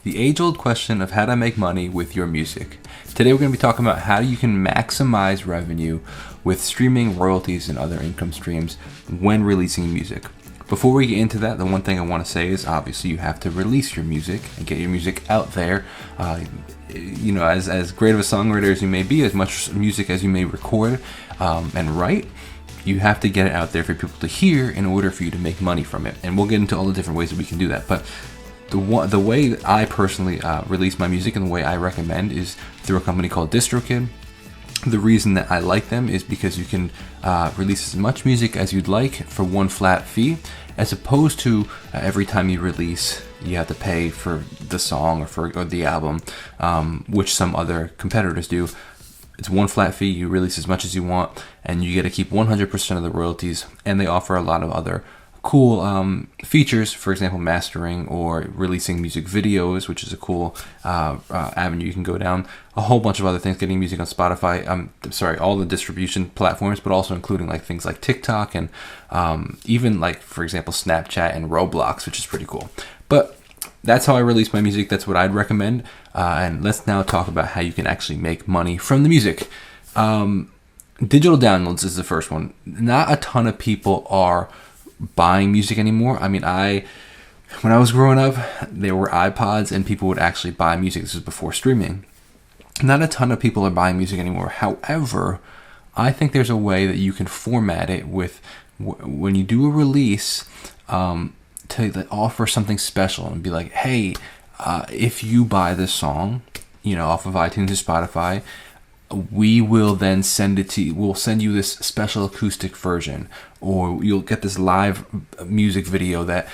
the age-old question of how to make money with your music. Today we're going to be talking about how you can maximize revenue with streaming, royalties, and other income streams when releasing music. Before we get into that, the one thing I want to say is obviously you have to release your music and get your music out there. As great of a songwriter as you may be, as much music as you may record and write, you have to get it out there for people to hear in order for you to make money from it. And we'll get into all the different ways that we can do that. But the way that I personally release my music and the way I recommend is through a company called Distrokid. The reason that I like them is because you can release as much music as you'd like for one flat fee, as opposed to every time you release, you have to pay for the song or the album, which some other competitors do. It's one flat fee, you release as much as you want, and you get to keep 100% of the royalties, and they offer a lot of other cool features, for example, mastering or releasing music videos, which is a cool avenue you can go down. A whole bunch of other things, getting music on Spotify, all the distribution platforms, but also including like things like TikTok and even like, for example, Snapchat and Roblox, which is pretty cool. But that's how I release my music. That's what I'd recommend. And let's now talk about how you can actually make money from the music. Digital downloads is the first one. Not a ton of people are buying music anymore. I mean, when I was growing up, there were iPods and people would actually buy music. This was before streaming. Not a ton of people are buying music anymore. However, I think there's a way that you can format it with when you do a release to offer something special and be like, hey, if you buy this song, off of iTunes or Spotify, we will then send it to you. We'll send you this special acoustic version, or you'll get this live music video that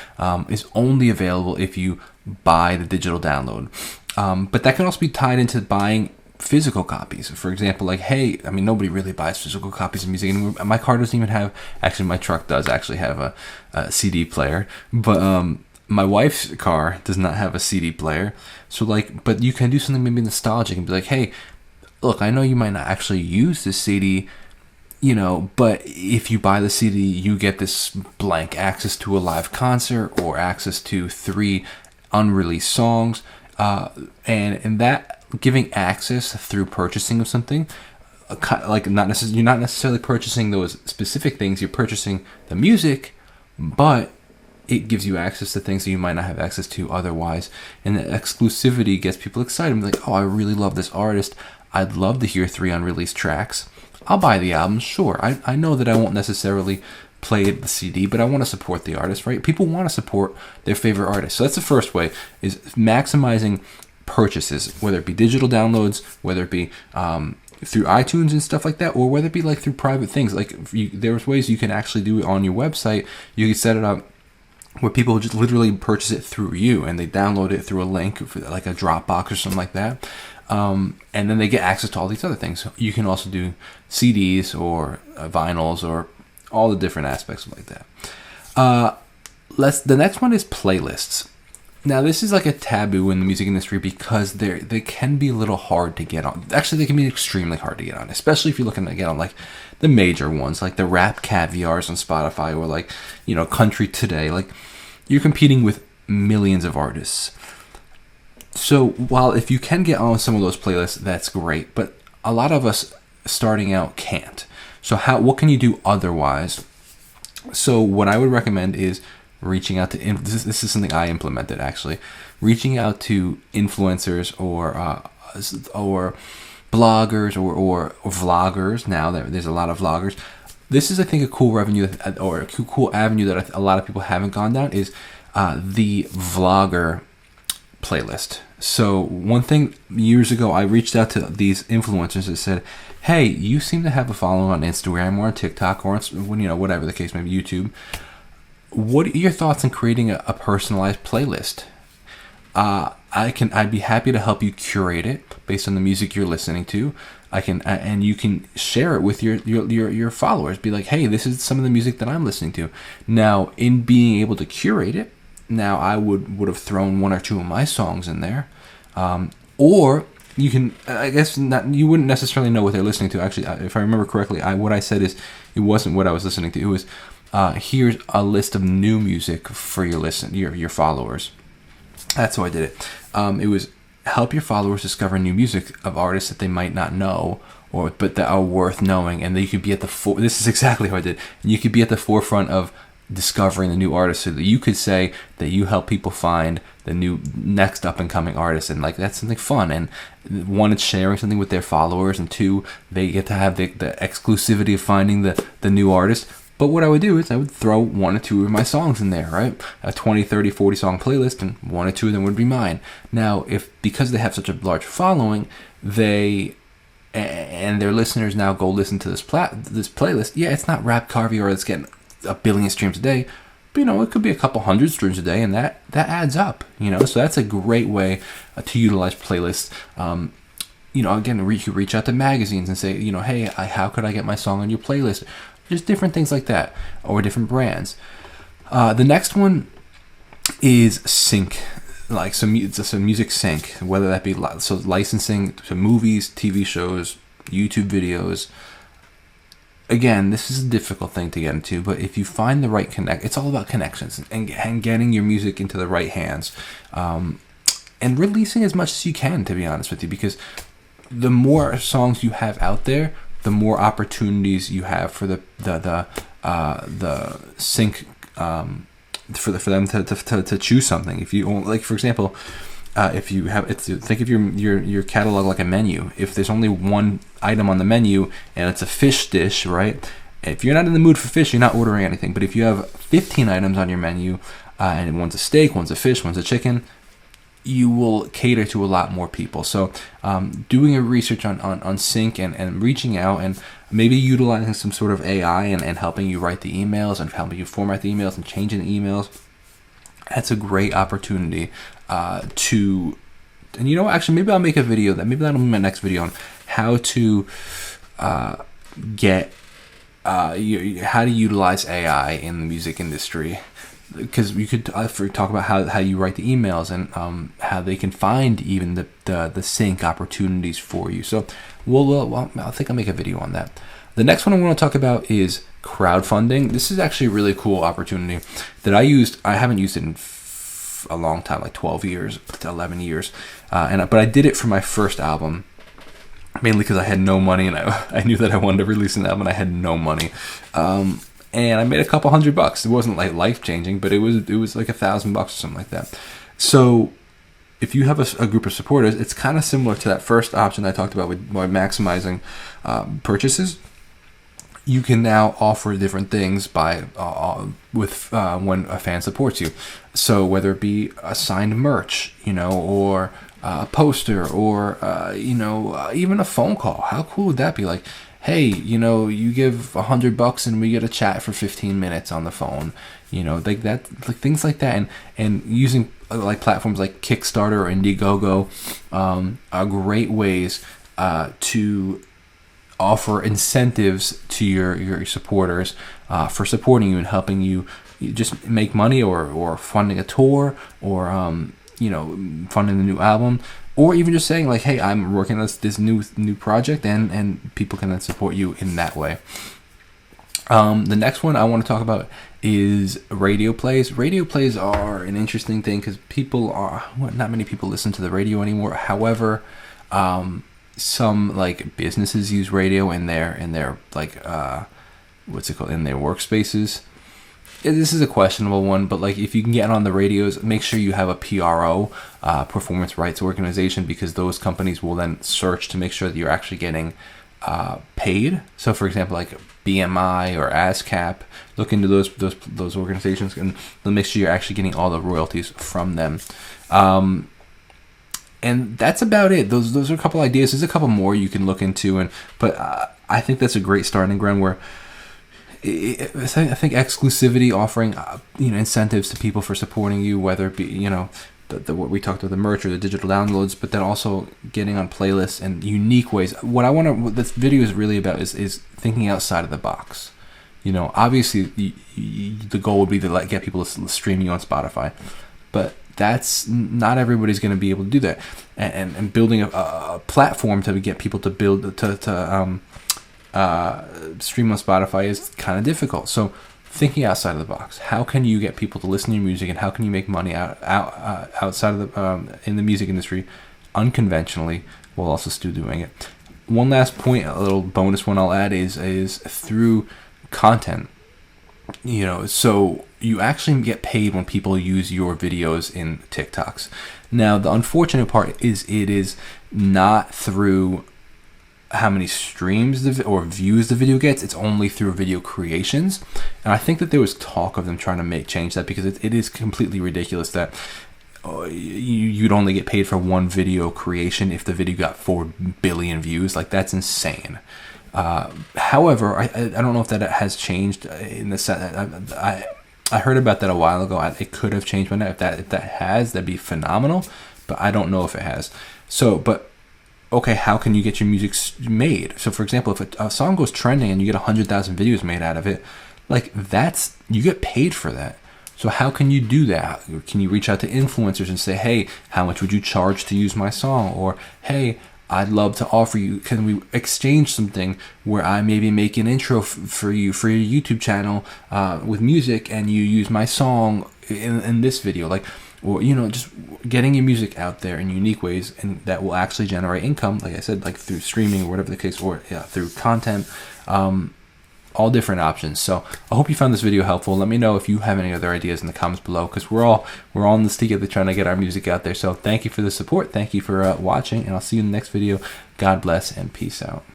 is only available if you buy the digital download. But that can also be tied into buying physical copies. For example, like, hey, I mean, nobody really buys physical copies of music anymore. My car doesn't even have, actually my truck does actually have a CD player, but my wife's car does not have a CD player. So but you can do something maybe nostalgic and be like, hey, look, I know you might not actually use this CD, but if you buy the CD, you get this blank access to a live concert or access to 3 unreleased songs. And that giving access through purchasing of something, you're not necessarily purchasing those specific things, you're purchasing the music, but it gives you access to things that you might not have access to otherwise. And the exclusivity gets people excited. I'm like, oh, I really love this artist. I'd love to hear 3 unreleased tracks. I'll buy the album, sure. I know that I won't necessarily play the CD, but I want to support the artist, right? People want to support their favorite artist. So that's the first way, is maximizing purchases, whether it be digital downloads, whether it be through iTunes and stuff like that, or whether it be like through private things. Like there's ways you can actually do it on your website. You can set it up where people just literally purchase it through you and they download it through a link, for like a Dropbox or something like that. And then they get access to all these other things. You can also do CDs or vinyls or all the different aspects like that. The next one is playlists. Now, this is like a taboo in the music industry because they can be a little hard to get on. Actually, they can be extremely hard to get on, especially if you're looking to get on like the major ones, like the Rap Caviars on Spotify, or like, Country Today. Like, you're competing with millions of artists. So while if you can get on some of those playlists, that's great, but a lot of us starting out can't. So what can you do otherwise? So what I would recommend is reaching out to, this is something I implemented actually, reaching out to influencers or bloggers or vloggers. Now there's a lot of vloggers. This is, I think, a cool revenue or a cool avenue that a lot of people haven't gone down, is the vlogger playlist. So one thing, years ago, I reached out to these influencers that said, hey, you seem to have a following on Instagram or on TikTok or on, whatever the case may be, YouTube. What are your thoughts on creating a personalized playlist? I'd be happy to help you curate it based on the music you're listening to. And you can share it with your followers. Be like, hey, this is some of the music that I'm listening to. Now, in being able to curate it, now I would have thrown 1 or 2 of my songs in there, or you can, I guess, you wouldn't necessarily know what they're listening to. Actually, if I remember correctly, what I said is it wasn't what I was listening to. It was here's a list of new music for your followers. That's how I did it. It was help your followers discover new music of artists that they might not know, but that are worth knowing, and that you could be at the this is exactly how I did. And you could be at the forefront of discovering the new artists, so that you could say that you help people find the new next up and coming artists, and like that's something fun. And one, it's sharing something with their followers, and two, they get to have the exclusivity of finding the new artist. But what I would do is I would throw 1 or 2 of my songs in there, right? A 20, 30, 40 song playlist, and 1 or 2 of them would be mine. Now, because they have such a large following, and their listeners now go listen to this playlist, yeah, it's not Rap Carvey or it's getting 1 billion streams a day, but it could be a couple hundred streams a day, and that adds up, so that's a great way to utilize playlists. Again, you could reach out to magazines and say, hey, how could I get my song on your playlist? Just different things like that, or different brands. The next one is sync, like some music sync, whether that be licensing to movies, TV shows, YouTube videos. Again, this is a difficult thing to get into, but if you find the right it's all about connections and getting your music into the right hands, and releasing as much as you can, to be honest with you, because the more songs you have out there, the more opportunities you have for the sync, for them to choose something. If you, like, for example, if you have, think of your catalog like a menu. If there's only one item on the menu and it's a fish dish, right? If you're not in the mood for fish, you're not ordering anything. But if you have 15 items on your menu, and one's a steak, one's a fish, one's a chicken, you will cater to a lot more people. So doing a research on sync and reaching out and maybe utilizing some sort of AI and helping you write the emails and helping you format the emails and changing the emails, that's a great opportunity to, and actually maybe I'll make a video that'll be my next video on how to get how to utilize AI in the music industry. Because you could talk about how you write the emails and how they can find even the sync opportunities for you. So I think I'll make a video on that. The next one I want to talk about is crowdfunding. This is actually a really cool opportunity that I used. I haven't used it in a long time, like 12 years, 11 years. But I did it for my first album, mainly because I had no money, and I knew that I wanted to release an album and I had no money. And I made a couple $100. It wasn't like life changing, but it was like $1,000 or something like that. So if you have a group of supporters, it's kind of similar to that first option I talked about with maximizing purchases. You can now offer different things by when a fan supports you. So whether it be a signed merch, or a poster, or even a phone call. How cool would that be? Like, hey, you give $100 and we get a chat for 15 minutes on the phone, like that, like things like that, and using like platforms like Kickstarter or Indiegogo are great ways to offer incentives to your supporters for supporting you and helping you just make money, or funding a tour, or funding the new album. Or even just saying like, hey, I'm working on this new project, and people can then support you in that way. The next one I want to talk about is radio plays. Radio plays are an interesting thing because not many people listen to the radio anymore. However, some like businesses use radio in their like in their workspaces. This is a questionable one, but like if you can get on the radios, make sure you have a PRO, performance rights organization, because those companies will then search to make sure that you're actually getting paid. So for example, like BMI or ASCAP, look into those organizations, and they'll make sure you're actually getting all the royalties from them. And that's about it. Those are a couple ideas. There's a couple more you can look into, but I think that's a great starting ground where I think exclusivity, offering incentives to people for supporting you, whether it be what we talked about, the merch or the digital downloads, but then also getting on playlists and unique ways. What this video is really about is thinking outside of the box. Obviously the goal would be to get people to stream you on Spotify, but that's not everybody's going to be able to do that. And building a platform to get people to build to stream on Spotify is kind of difficult. So thinking outside of the box. How can you get people to listen to your music, and how can you make money outside of the in the music industry unconventionally while also still doing it? One last point, a little bonus one I'll add is through content. So you actually get paid when people use your videos in TikToks. Now, the unfortunate part is it is not through how many streams or views the video gets. It's only through video creations. And I think that there was talk of them trying to change that, because it is completely ridiculous that you'd only get paid for one video creation if the video got 4 billion views. Like, that's insane. However, I don't know if that has changed in the set. I heard about that a while ago. It could have changed by now. If that has, that'd be phenomenal. But I don't know if it has. Okay, how can you get your music made? So, for example, if a song goes trending and you get 100,000 videos made out of it, like, you get paid for that. So how can you do that? Can you reach out to influencers and say, hey, how much would you charge to use my song? Or, hey, I'd love to offer you, can we exchange something where I maybe make an intro for you for your YouTube channel with music, and you use my song in this video? Like, or, just getting your music out there in unique ways, and that will actually generate income, like I said, like through streaming or whatever the case, or through content, all different options. So I hope you found this video helpful. Let me know if you have any other ideas in the comments below, because we're all in this together trying to get our music out there. So thank you for the support. Thank you for watching, and I'll see you in the next video. God bless and peace out.